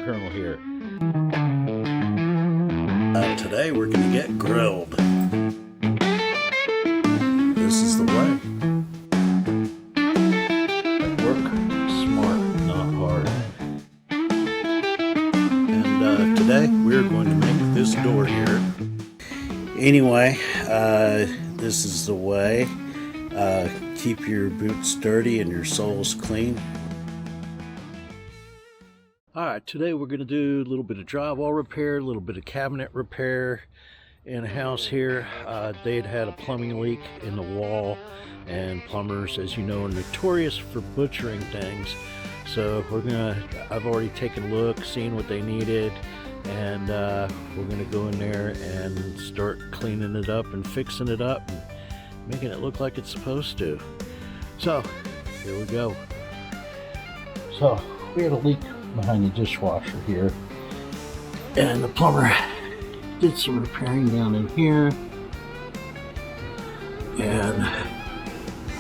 Colonel here. Today we're going to get grilled. This is the way. Work smart, not hard. And today we're going to make this door here. Anyway, this is the way. Keep your boots dirty and your soles clean. Alright, today we're going to do a little bit of drywall repair, a little bit of cabinet repair in a house here. They'd had a plumbing leak in the wall, and plumbers, as you know, are notorious for butchering things. So I've already taken a look, seen what they needed, and we're going to go in there and start cleaning it up and fixing it up and making it look like it's supposed to. So, here we go. So, we had a leak behind the dishwasher here, and the plumber did some repairing down in here and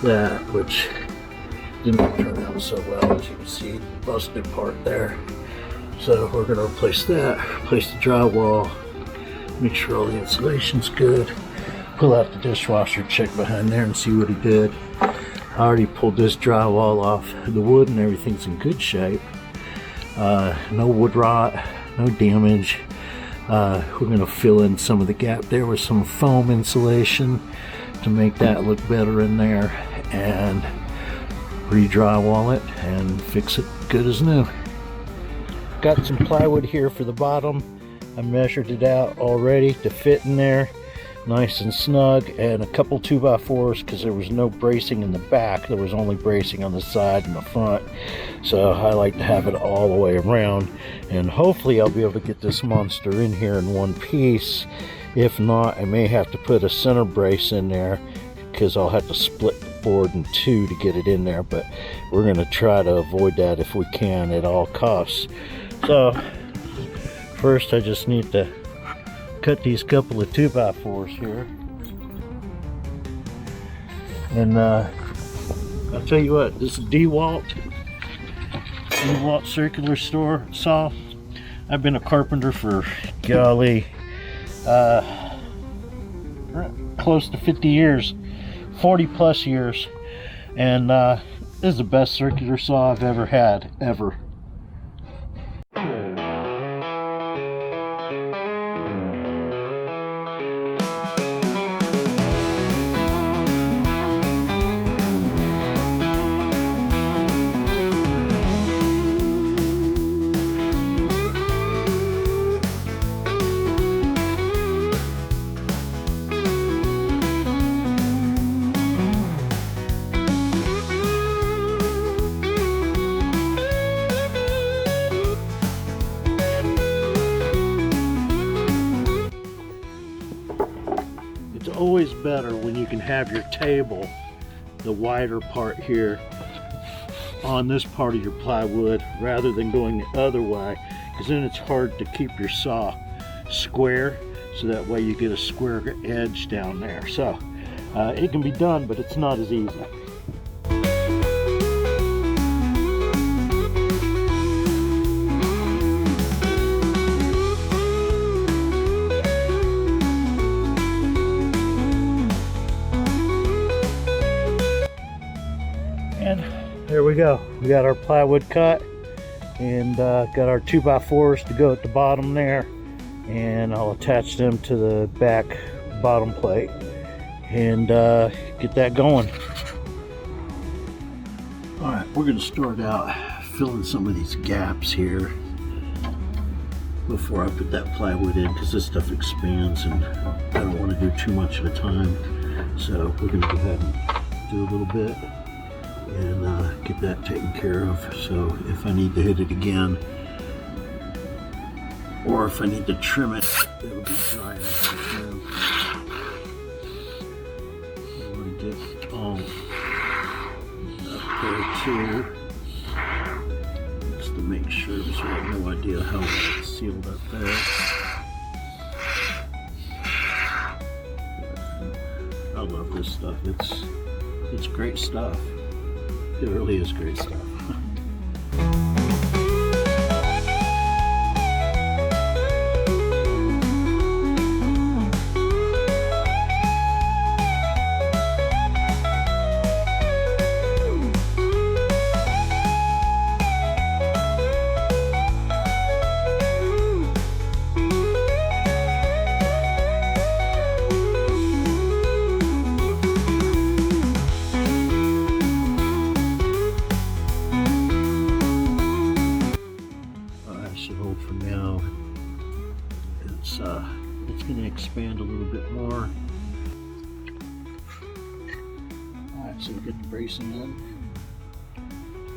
that, which didn't turn out so well. As you can see, busted part there. So we're going to replace that, replace the drywall, make sure all the insulation's good, pull out the dishwasher, check behind there and see what he did. I already pulled this drywall off. The wood and everything's in good shape. No wood rot, no damage. We're going to fill in some of the gap there with some foam insulation to make that look better in there, and re-drywall it and fix it good as new. Got some plywood here for the bottom. I measured it out already to fit in there nice and snug, and a couple 2x4s because there was no bracing in the back. There was only bracing on the side and the front, so I like to have it all the way around, and hopefully I'll be able to get this monster in here in one piece. If not, I may have to put a center brace in there because I'll have to split the board in two to get it in there, but we're going to try to avoid that if we can at all costs. So first I just need to cut these couple of 2x4s here, and I'll tell you what, this is DeWalt circular saw. I've been a carpenter for, golly, close to 50 years, 40 plus years, and this is the best circular saw I've ever had, ever. Always better when you can have your table, the wider part here, on this part of your plywood rather than going the other way, because then it's hard to keep your saw square, so that way you get a square edge down there. So it can be done, but it's not as easy. And there we go. We got our plywood cut, and got our 2x4s to go at the bottom there, and I'll attach them to the back bottom plate and get that going. Alright, we're going to start out filling some of these gaps here before I put that plywood in, because this stuff expands and I don't want to do too much at a time. So we're going to go ahead and do a little bit and get that taken care of. So if I need to hit it again, or if I need to trim it, it'll be dry enough to trim. I want to get all up there too, just to make sure, because we have no idea how it's sealed up there. I love this stuff. It's great stuff. It really is great stuff. for now. It's going to expand a little bit more. Alright, so we get the bracing in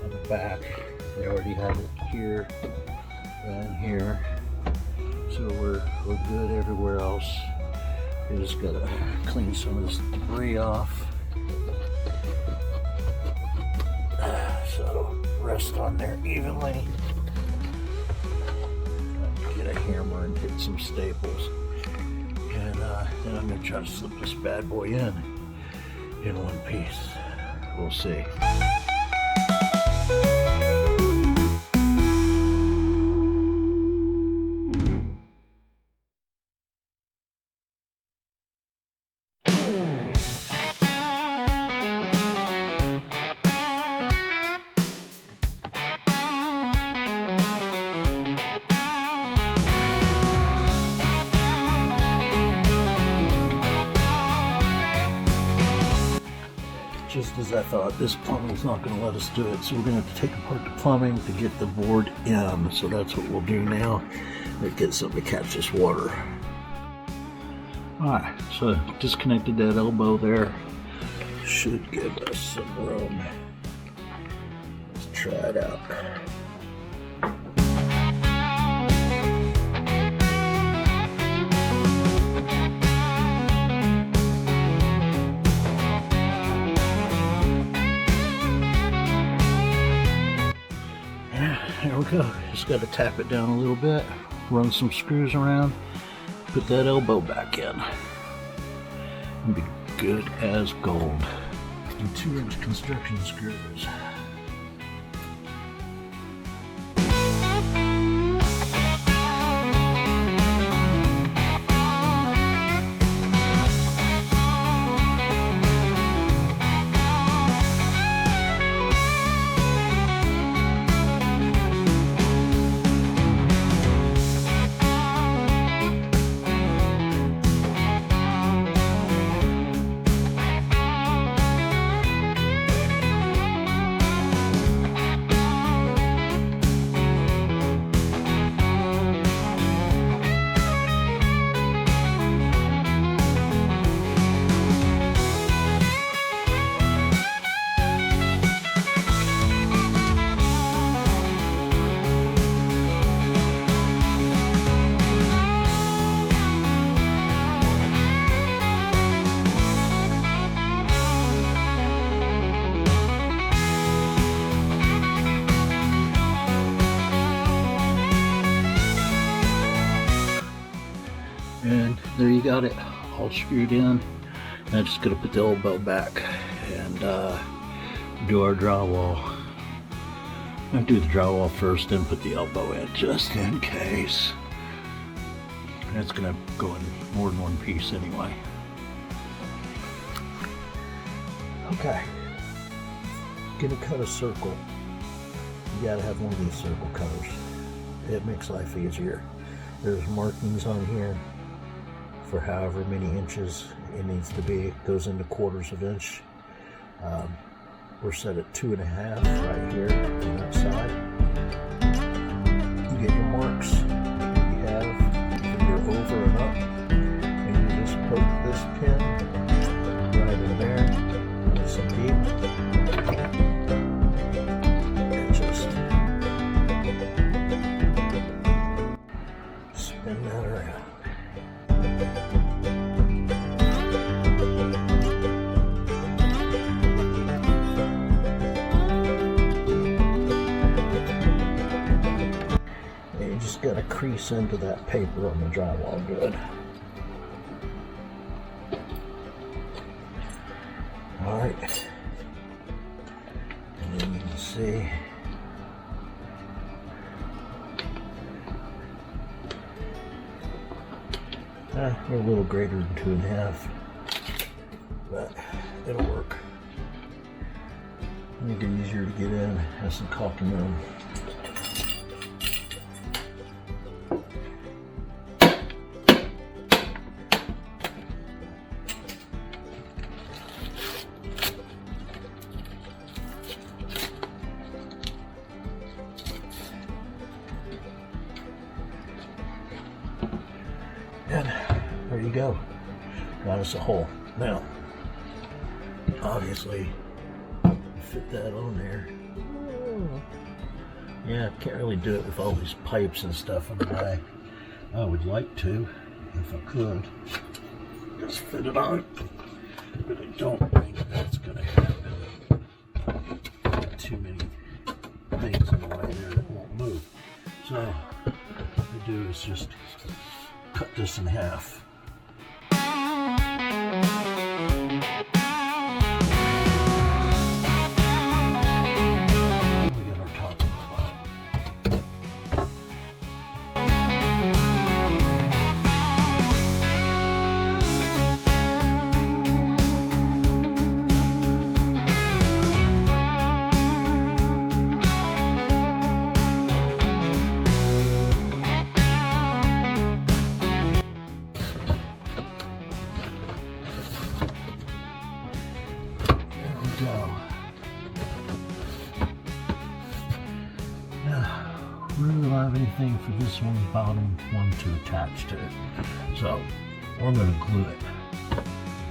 on the back. We already have it here and here, so we're good everywhere else. We just gotta clean some of this debris off, so it'll rest on there evenly. Get a hammer and hit some staples, and then I'm gonna try to slip this bad boy in one piece. We'll see. Just as I thought, this plumbing's not going to let us do it, so we're going to have to take apart the plumbing to get the board in. So that's what we'll do now. We'll get something to catch this water. Alright, so disconnected that elbow there. Should give us some room. Let's try it out. There we go. Just got to tap it down a little bit, run some screws around, put that elbow back in, and be good as gold. And 2-inch construction screws. And there you got it, all screwed in. Now just gonna put the elbow back and do our drywall. I'll do the drywall first, then put the elbow in, just in case. And it's gonna go in more than one piece anyway. Okay, gonna cut a circle. You gotta have one of these circle cutters. It makes life easier. There's markings on here for however many inches it needs to be. It goes into quarters of inch. We're set at 2.5 right here on that side. You get your marks you have from your over and up, and you just poke this pin right in there, nice and deep, and just spin that around. Got a crease into that paper on the drywall good. Alright, and then you can see we're a little greater than 2.5, but it'll work. Make it easier to get in, has some caulking room. And there you go. Got us a hole. Now, obviously, fit that on there. Yeah, can't really do it with all these pipes and stuff in the way. I would like to, if I could, just fit it on, but I don't think that's going to happen. Got too many things in the way there that won't move. So, what I do is just cut this in half. Go. Now, we don't have anything for this one bottom one to attach to it, so we're going to glue it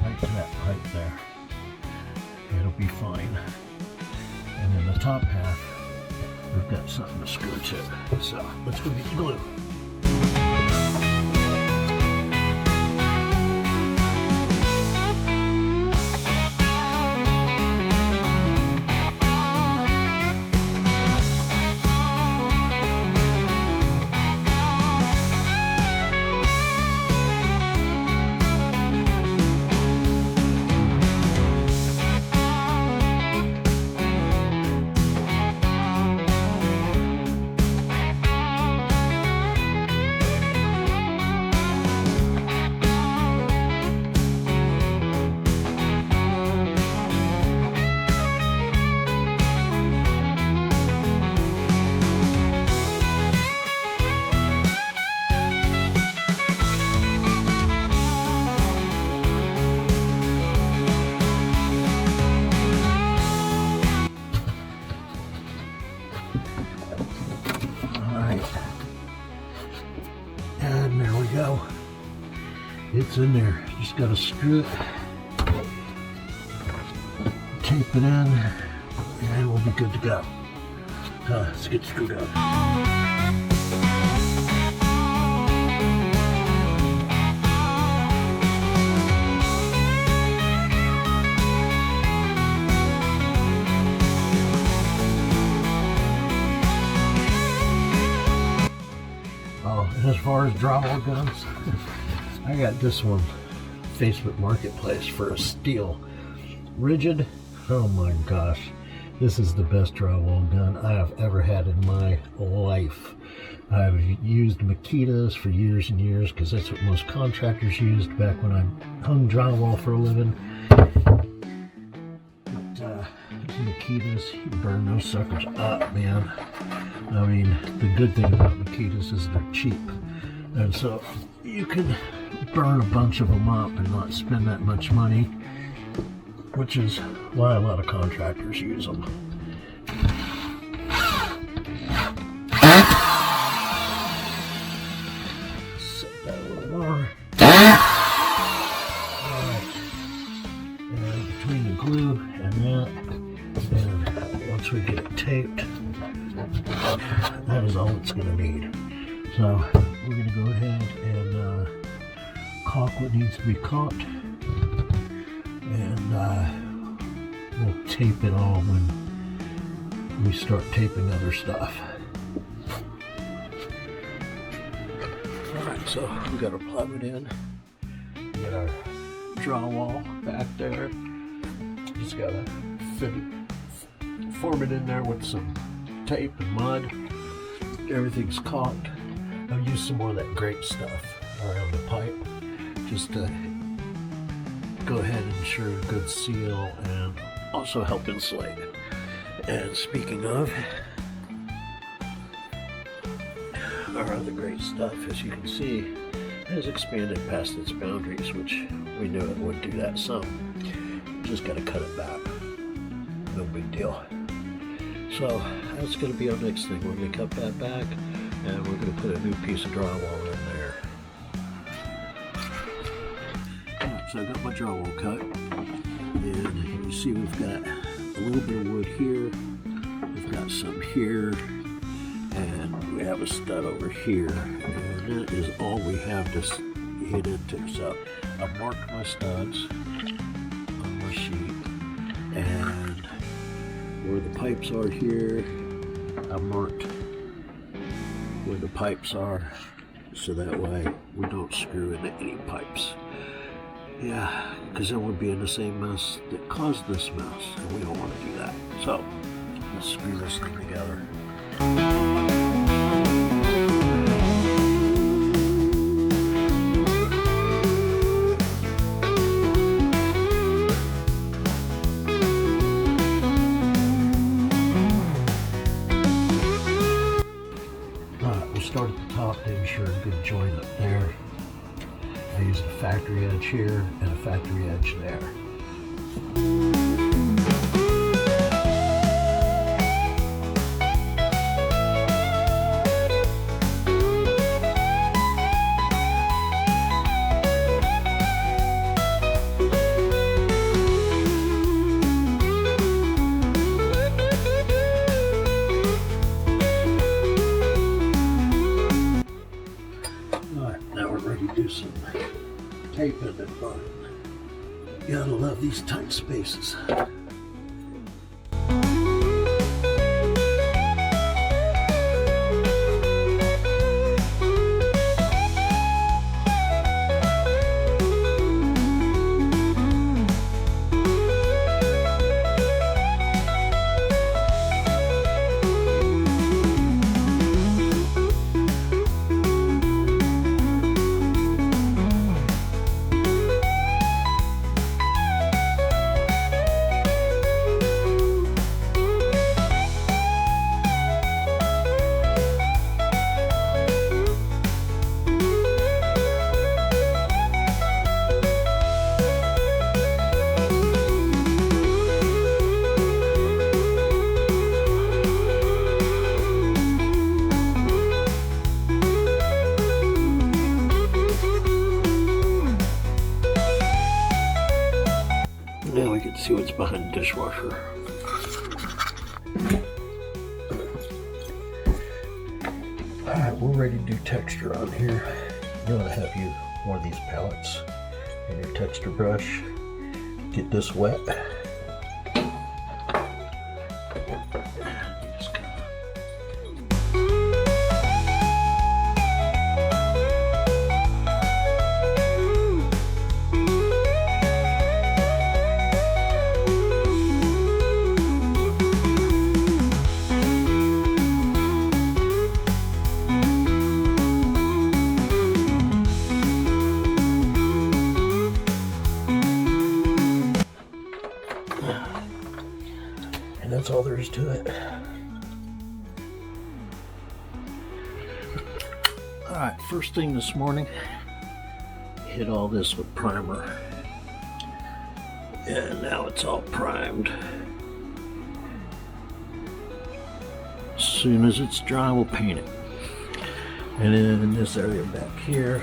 right to that pipe there. It'll be fine. And then the top half, we've got something to screw to. So let's go get the glue. And there we go. It's in there. Just got to screw it, tape it in, and we'll be good to go. Let's get screwed up. As far as drywall goes, I got this one, Facebook Marketplace, for a steel rigid. Oh my gosh, this is the best drywall gun I have ever had in my life. I've used Makitas for years and years because that's what most contractors used back when I hung drywall for a living. But Makitas, you burn those suckers up, man. I mean, the good thing about Makitas is they're cheap, and so you can burn a bunch of them up and not spend that much money, which is why a lot of contractors use them. Set that a little more. Alright, and between the glue and that, and once we get it taped, that is all it's going to need. So we're going to go ahead and caulk what needs to be caulked, and we'll tape it all when we start taping other stuff. Alright, so we got our plywood in, we got our drywall back there. Just got to form it in there with some tape and mud. Everything's caulked. I'll use some more of that grape stuff around the pipe just to go ahead and ensure a good seal and also help insulate. And speaking of, our other great stuff, as you can see, has expanded past its boundaries, which we knew it would do that some. Just got to cut it back. No big deal. So that's going to be our next thing. We're going to cut that back, and we're going to put a new piece of drywall in there. So I got my drywall cut, and you see we've got a little bit of wood here, we've got some here, and we have a stud over here, and that is all we have to hit into. So I marked my studs on my sheet, and where the pipes are here, I marked where the pipes are, so that way we don't screw into any pipes. Yeah, because then we'd be in the same mess that caused this mess, and we don't want to do that. So let's screw this thing together. Start at the top, make sure a good joint up there. I use a factory edge here and a factory edge there. Do some tape in it, but you gotta love these tight spaces. Now we can see what's behind the dishwasher. Alright, we're ready to do texture on here. You want to have one of these pallets and your texture brush. Get this wet. And that's all there is to it. Alright, first thing this morning, hit all this with primer. And now it's all primed. As soon as it's dry, we'll paint it. And then in this area back here,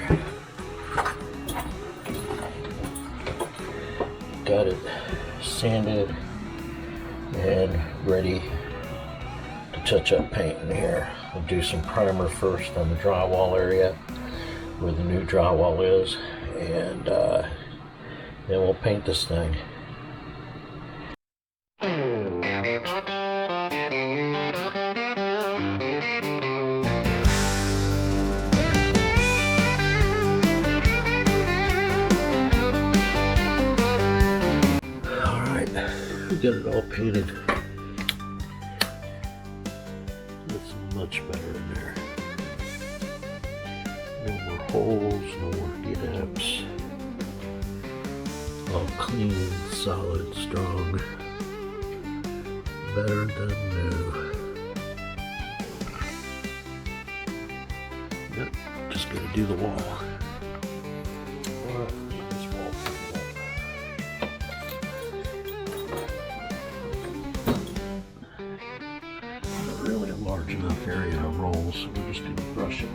got it sanded and ready to touch up paint in here. We'll do some primer first on the drywall area where the new drywall is, and then we'll paint this thing. Got it all painted. It's much better in there. No more holes, no more gaps. All clean, solid, strong. Better than new. Yep, just gotta do the wall. Really a large enough area to roll, so we're just going to brush it.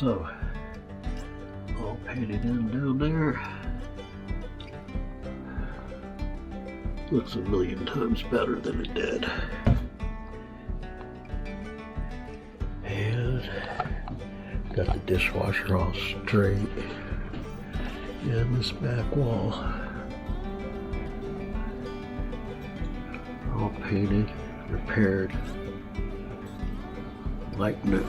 So, all painted in down there. Looks a million times better than it did. And got the dishwasher all straight. And this back wall all painted, repaired like new.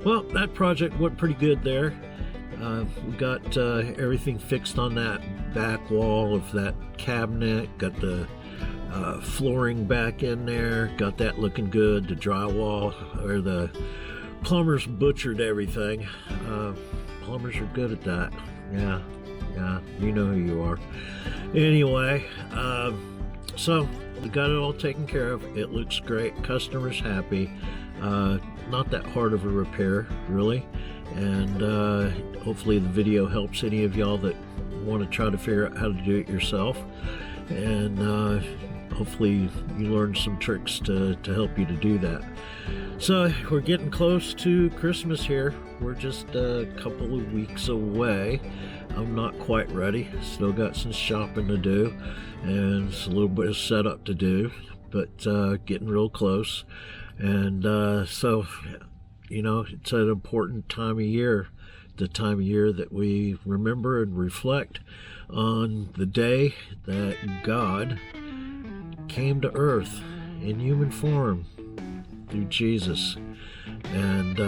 Well, that project went pretty good there. We got everything fixed on that back wall of that cabinet, got the flooring back in there, got that looking good. The drywall, or the plumbers butchered everything. Plumbers are good at that. Yeah, you know who you are. Anyway, so we got it all taken care of. It looks great. Customer's happy. Not that hard of a repair, really. And hopefully the video helps any of y'all that want to try to figure out how to do it yourself. And hopefully you learned some tricks to help you to do that. So we're getting close to Christmas here. We're just a couple of weeks away. I'm not quite ready. Still got some shopping to do and a little bit of setup to do, but getting real close. And so, you know, it's an important time of year, the time of year that we remember and reflect on the day that God came to earth in human form through Jesus, and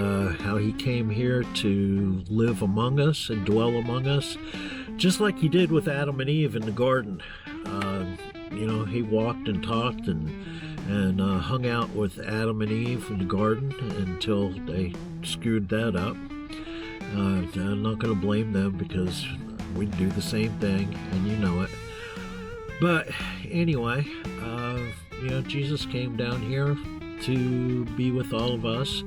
how he came here to live among us and dwell among us, just like he did with Adam and Eve in the garden. You know, he walked and talked and hung out with Adam and Eve in the garden until they screwed that up. I'm not going to blame them, because we do the same thing, and you know it. But anyway, you know, Jesus came down here to be with all of us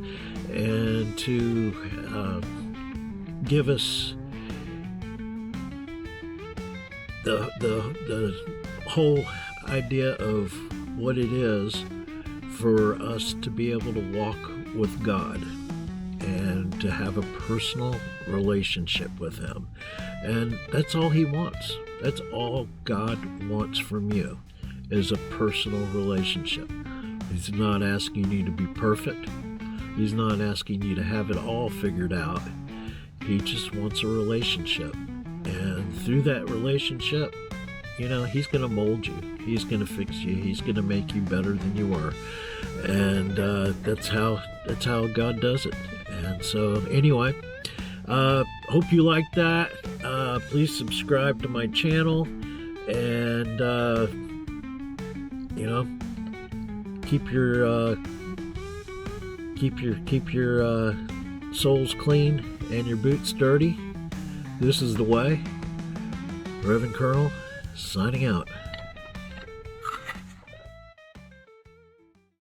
and to give us the whole idea of what it is for us to be able to walk with God and to have a personal relationship with him. And that's all he wants. That's all God wants from you, is a personal relationship. He's not asking you to be perfect. He's not asking you to have it all figured out. He just wants a relationship. And through that relationship, you know, he's going to mold you. He's going to fix you. He's going to make you better than you were. And that's how God does it. And so anyway, hope you like that. Please subscribe to my channel, and you know, keep your soles clean and your boots dirty. This is the way. Reverend Colonel signing out.